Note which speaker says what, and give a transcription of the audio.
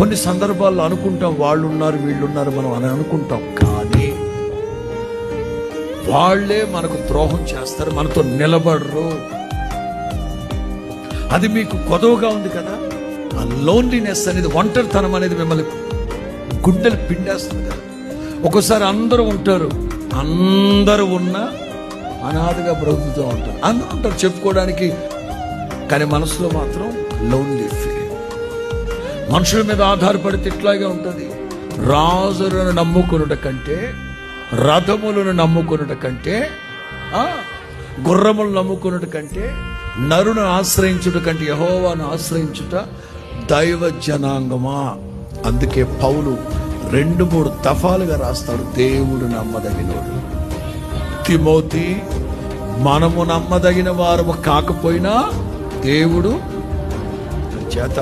Speaker 1: కొన్ని సందర్భాల్లో అనుకుంటాం వాళ్ళు ఉన్నారు వీళ్ళు ఉన్నారు మనం అని అనుకుంటాం, కానీ వాళ్ళే మనకు ద్రోహం చేస్తారు, మనతో నిలబడరు. అది మీకు కొదవగా ఉంది కదా. ఆ లోన్లీనెస్ అనేది, ఒంటరితనం అనేది మిమ్మల్ని గుండెలు పిండేస్తుంది కదా. ఒక్కోసారి అందరూ ఉంటారు, అందరూ ఉన్నా అనాథగా బ్రతుకుతూ ఉంటారు. అందరూ ఉంటారు చెప్పుకోవడానికి, కానీ మనసులో మాత్రం లోన్లీ ఫీలింగ్. మనుషుల మీద ఆధారపడితే ఇట్లాగే ఉంటుంది. రాజులను నమ్ముకునుట కంటే, రథములను నమ్ముకునుట కంటే, గుర్రములను నమ్ముకునుట కంటే, నరును ఆశ్రయించుట కంటే యెహోవాను ఆశ్రయించుట దైవ జనాంగమా. అందుకే పౌలు 2-3 దఫాలుగా రాస్తాడు, దేవుడు నమ్మదగినోడు. తిమోతి, మనము నమ్మదగిన వారము కాకపోయినా దేవుడు చేత